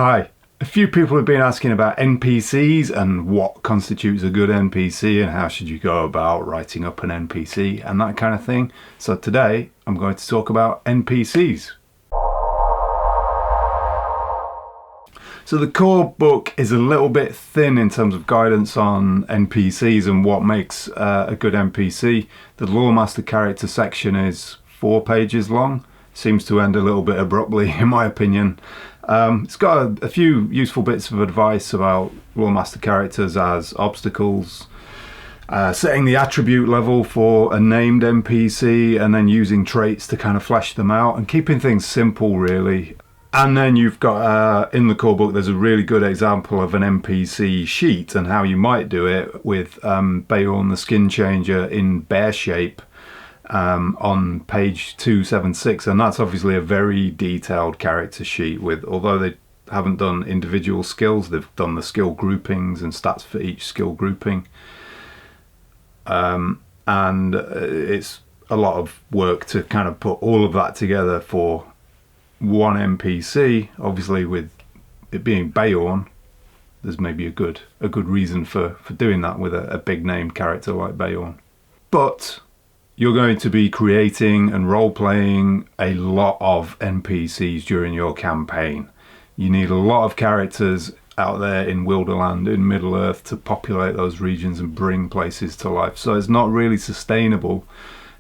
Hi. A few people have been asking about NPCs and what constitutes a good NPC and how should you go about writing up an NPC and that kind of thing. So today I'm going to talk about NPCs. So the core book is a little bit thin in terms of guidance on NPCs and what makes a good NPC. The Lore Master character section is 4 pages long. Seems to end a little bit abruptly in my opinion. It's got a few useful bits of advice about Lore Master characters as obstacles, setting the attribute level for a named NPC and then using traits to kind of flesh them out and keeping things simple really. And then you've got, in the core book, there's a really good example of an NPC sheet and how you might do it with Beorn the Skin Changer in bear shape on page 276. And that's obviously a very detailed character sheet with, although they haven't done individual skills, they've done the skill groupings and stats for each skill grouping. And it's a lot of work to kind of put all of that together for one NPC. Obviously with it being Beorn, there's maybe a good reason for doing that with a big name character like Beorn. But you're going to be creating and role-playing a lot of NPCs during your campaign. You need a lot of characters out there in Wilderland, in Middle-earth, to populate those regions and bring places to life. So it's not really sustainable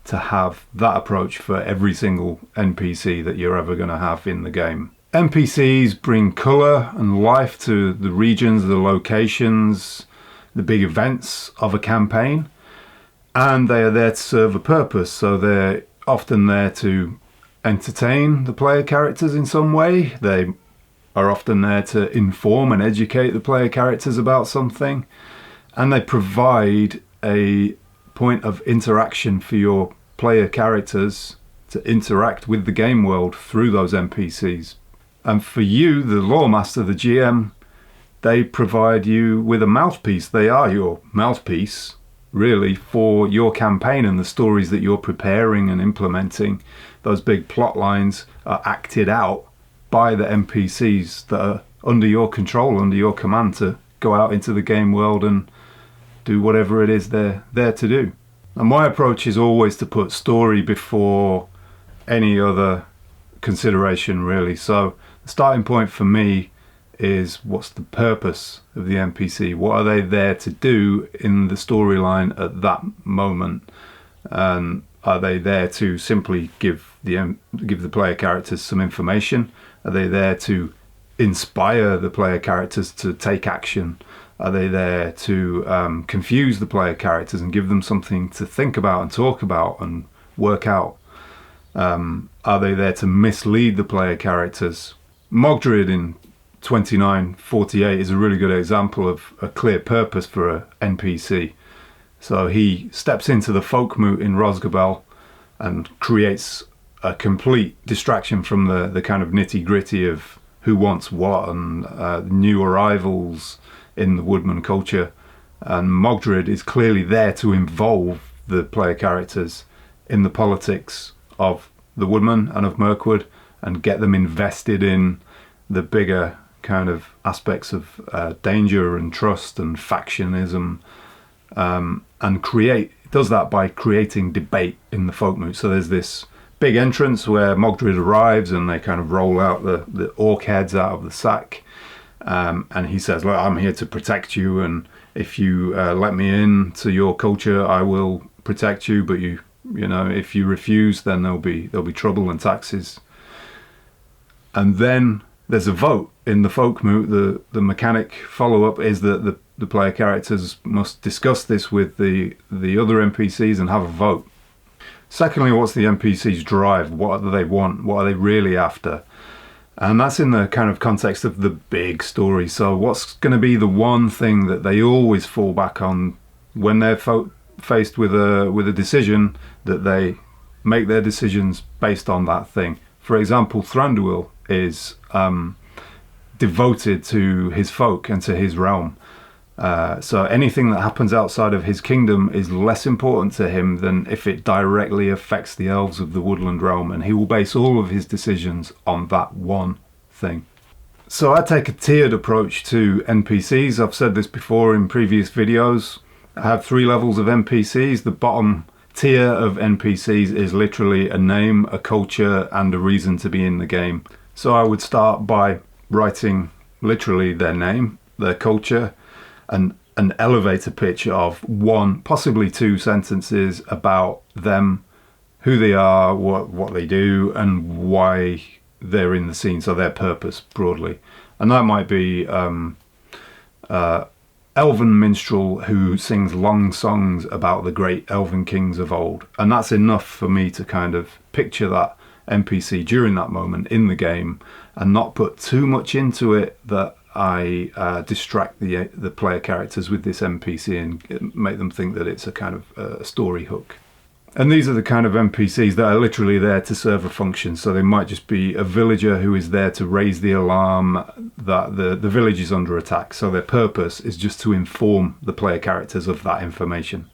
to have that approach for every single NPC that you're ever going to have in the game. NPCs bring colour and life to the regions, the locations, the big events of a campaign, and they are there to serve a purpose. So they're often there to entertain the player characters in some way. They are often there to inform and educate the player characters about something, and they provide a point of interaction for your player characters to interact with the game world through those NPCs. And for you, the Lore Master, the GM, they provide you with a mouthpiece. They are your mouthpiece, really, for your campaign and the stories that you're preparing and implementing. Those big plot lines are acted out by the NPCs that are under your control, under your command to go out into the game world and do whatever it is they're there to do. And my approach is always to put story before any other consideration really. So the starting point for me is, what's the purpose of the NPC? What are they there to do in the storyline at that moment? And are they there to simply give the player characters some information? Are they there to inspire the player characters to take action? Are they there to confuse the player characters and give them something to think about and talk about and work out? Are they there to mislead the player characters? Mogdred in 2948 is a really good example of a clear purpose for an NPC. So he steps into the folk moot in Rosgabel and creates a complete distraction from the kind of nitty-gritty of who wants what and new arrivals in the woodman culture. And Mogdred is clearly there to involve the player characters in the politics of the woodman and of Mirkwood and get them invested in the bigger kind of aspects of danger and trust and factionism, and does that by creating debate in the folk moot. So there's this big entrance where Mogdred arrives and they kind of roll out the orc heads out of the sack, and he says, look, I'm here to protect you, and if you let me in to your culture I will protect you, but you know, if you refuse then there'll be trouble and taxes. And then there's a vote in the folk moot. The mechanic follow-up is that the player characters must discuss this with the other NPCs and have a vote. Secondly, what's the NPC's drive? What do they want? What are they really after? And that's in the kind of context of the big story. So what's going to be the one thing that they always fall back on when they're faced with a decision, that they make their decisions based on that thing? For example, Thranduil is devoted to his folk and to his realm. So anything that happens outside of his kingdom is less important to him than if it directly affects the elves of the woodland realm, and he will base all of his decisions on that one thing. So I take a tiered approach to NPCs. I've said this before in previous videos. I have 3 levels of NPCs. The bottom tier of NPCs is literally a name, a culture, and a reason to be in the game. So I would start by writing literally their name, their culture, and an elevator pitch of 1, possibly 2 sentences about them, who they are, what they do, and why they're in the scene, so their purpose broadly. And that might be elven minstrel who sings long songs about the great elven kings of old. And that's enough for me to kind of picture that NPC during that moment in the game and not put too much into it that I distract the player characters with this NPC and make them think that it's a kind of a story hook. And these are the kind of NPCs that are literally there to serve a function. So they might just be a villager who is there to raise the alarm that the village is under attack. So their purpose is just to inform the player characters of that information.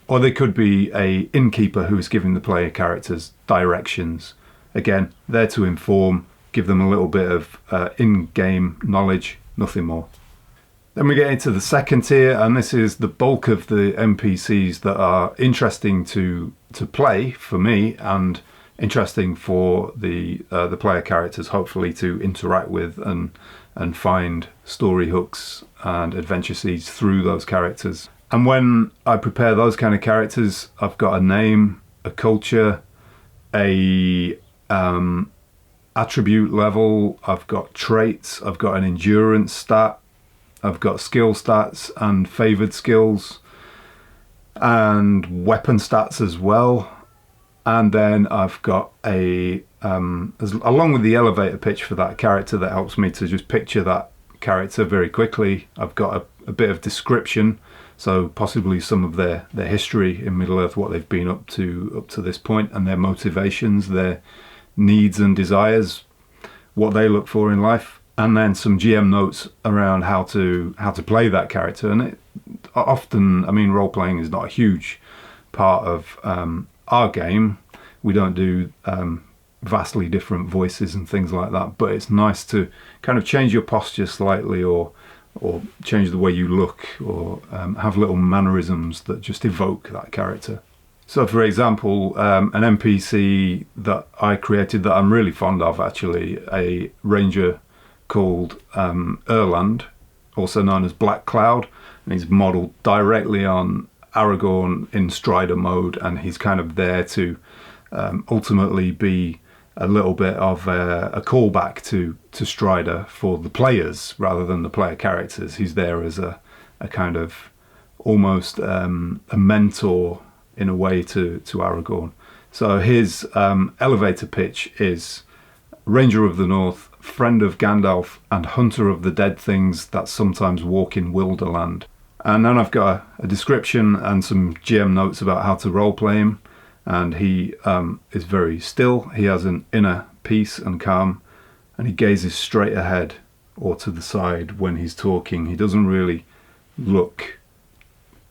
Or they could be a innkeeper who is giving the player characters directions. Again, there to inform, give them a little bit of in-game knowledge, nothing more. Then we get into the second tier, and this is the bulk of the NPCs that are interesting to play for me and interesting for the player characters, hopefully to interact with and find story hooks and adventure seeds through those characters. And when I prepare those kind of characters, I've got a name, a culture, a attribute level, I've got traits, I've got an endurance stat, I've got skill stats and favoured skills and weapon stats as well. And then I've got along with the elevator pitch for that character that helps me to just picture that character very quickly, I've got a bit of description, so possibly some of their history in Middle-earth, what they've been up to this point, and their motivations, their needs and desires, what they look for in life. And then some GM notes around how to play that character. And it often, I mean, role playing is not a huge part of our game. We don't do vastly different voices and things like that. But it's nice to kind of change your posture slightly, or change the way you look, or have little mannerisms that just evoke that character. So, for example, an NPC that I created that I'm really fond of, actually, a ranger called Erland, also known as Black Cloud, and he's modelled directly on Aragorn in Strider mode, and he's kind of there to ultimately be a little bit of a callback to Strider for the players rather than the player characters. He's there as a kind of almost a mentor in a way to Aragorn. So his elevator pitch is Ranger of the North, friend of Gandalf, and hunter of the dead things that sometimes walk in Wilderland. And then I've got a description and some GM notes about how to roleplay him. And he is very still. He has an inner peace and calm, and he gazes straight ahead or to the side when he's talking. He doesn't really look.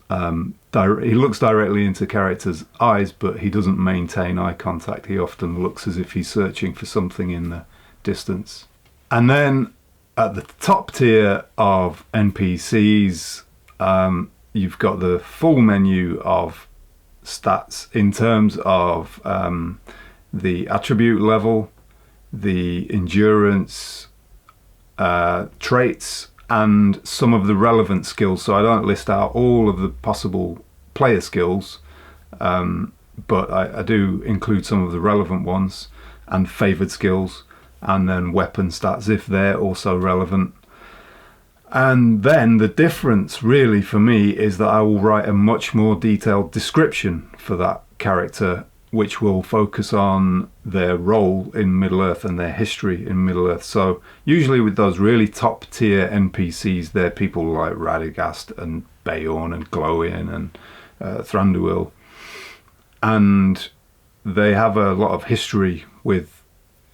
He looks directly into characters' eyes, but he doesn't maintain eye contact. He often looks as if he's searching for something in the distance. And then at the top tier of NPCs, you've got the full menu of stats in terms of the attribute level, the endurance, traits, and some of the relevant skills. So I don't list out all of the possible player skills, but I do include some of the relevant ones, and favoured skills, and then weapon stats if they're also relevant. And then the difference really for me is that I will write a much more detailed description for that character, which will focus on their role in Middle-earth and their history in Middle-earth. So usually with those really top tier NPCs, they're people like Radagast and Beorn and Glowin and Thranduil, and they have a lot of history with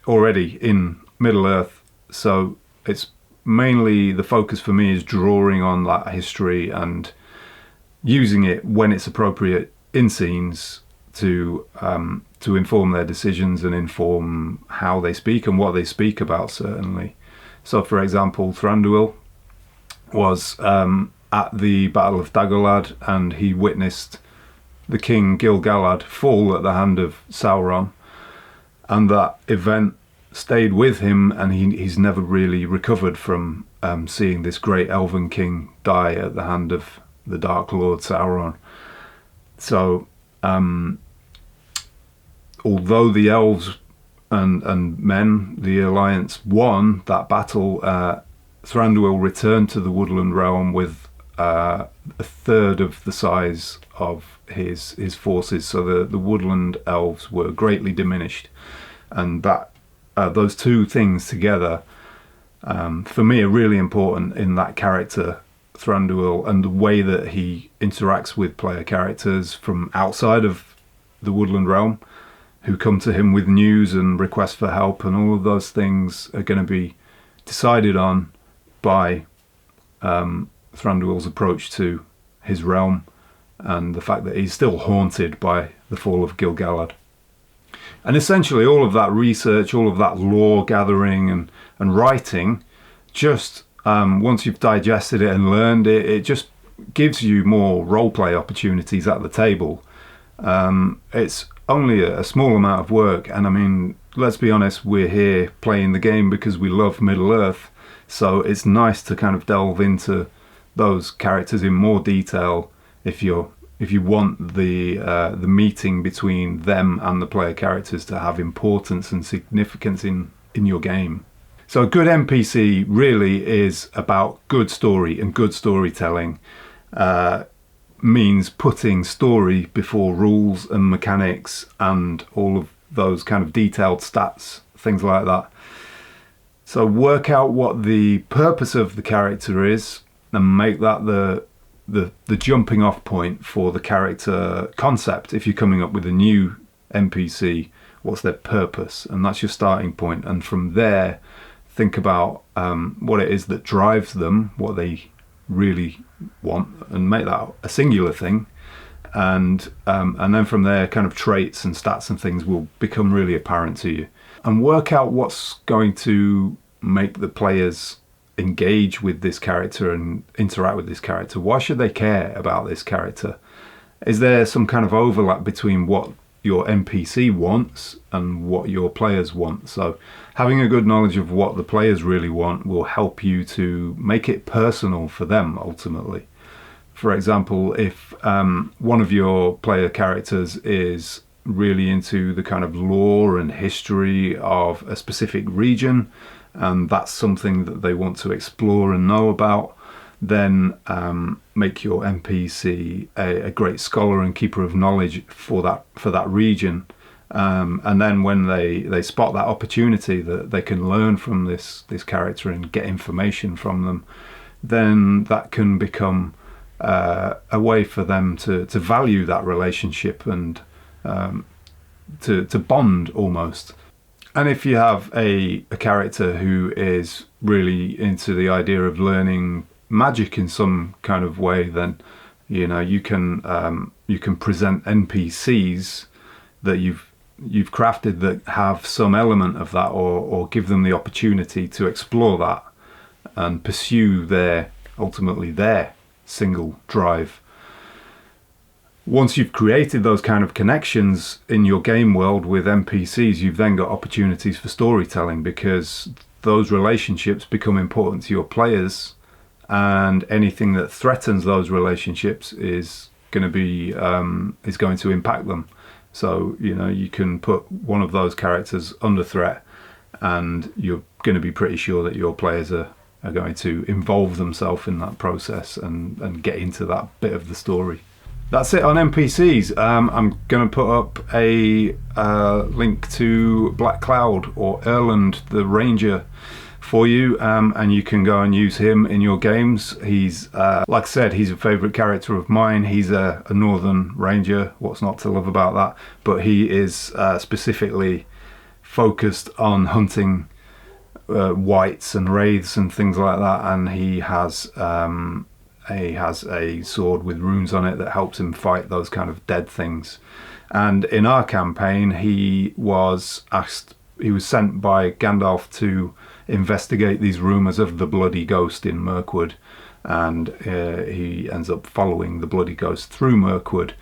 already in Middle-earth. So it's mainly the focus for me is drawing on that history and using it when it's appropriate in scenes to inform their decisions and inform how they speak and what they speak about, certainly. So, for example, Thranduil was at the Battle of Dagorlad, and he witnessed the King Gil-galad fall at the hand of Sauron, and that event stayed with him, and he's never really recovered from seeing this great elven king die at the hand of the Dark Lord Sauron. So, although the elves and men, the Alliance, won that battle, Thranduil returned to the Woodland Realm with a third of the size of his forces. So the Woodland elves were greatly diminished, and that those two things together, for me, are really important in that character, Thranduil, and the way that he interacts with player characters from outside of the Woodland Realm, who come to him with news and requests for help, and all of those things are going to be decided on by Thranduil's approach to his realm, and the fact that he's still haunted by the fall of Gil-galad. And essentially all of that research, all of that lore gathering and writing, just once you've digested it and learned it, it just gives you more roleplay opportunities at the table. It's only a small amount of work, and I mean, let's be honest, we're here playing the game because we love Middle-earth, so it's nice to kind of delve into those characters in more detail if you want the meeting between them and the player characters to have importance and significance in your game. So a good NPC really is about good story, and good storytelling means putting story before rules and mechanics and all of those kind of detailed stats, things like that. So work out what the purpose of the character is and make that the jumping off point for the character concept. If you're coming up with a new NPC, what's their purpose? And that's your starting point. And from there, think about what it is that drives them, what they really want, and make that a singular thing. And then from there, kind of traits and stats and things will become really apparent to you. And work out what's going to make the players engage with this character and interact with this character. Why should they care about this character? Is there some kind of overlap between what your NPC wants and what your players want? So having a good knowledge of what the players really want will help you to make it personal for them ultimately. For example, if one of your player characters is really into the kind of lore and history of a specific region, and that's something that they want to explore and know about, then make your NPC a great scholar and keeper of knowledge for that region. And then when they spot that opportunity that they can learn from this character and get information from them, then that can become a way for them to value that relationship and to bond almost. And if you have a character who is really into the idea of learning magic in some kind of way, then you can present NPCs that you've crafted that have some element of that, or give them the opportunity to explore that and pursue ultimately their single drive. Once you've created those kind of connections in your game world with NPCs, you've then got opportunities for storytelling, because those relationships become important to your players, and anything that threatens those relationships is going to impact them. So you can put one of those characters under threat, and you're going to be pretty sure that your players are going to involve themselves in that process and get into that bit of the story. That's it on NPCs. I'm going to put up a link to Black Cloud, or Erland the Ranger, for you, and you can go and use him in your games. He's, like I said, he's a favourite character of mine. He's a Northern Ranger. What's not to love about that? But he is specifically focused on hunting wights and wraiths and things like that, and he has a sword with runes on it that helps him fight those kind of dead things. And in our campaign, he was sent by Gandalf to investigate these rumours of the bloody ghost in Mirkwood, and he ends up following the bloody ghost through Mirkwood,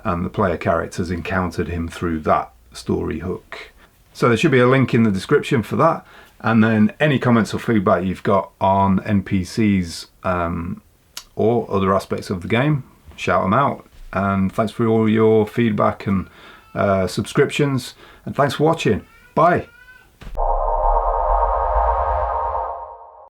and the player characters encountered him through that story hook. So there should be a link in the description for that, and then any comments or feedback you've got on NPCs or other aspects of the game, shout them out. And thanks for all your feedback and subscriptions, and thanks for watching. Bye.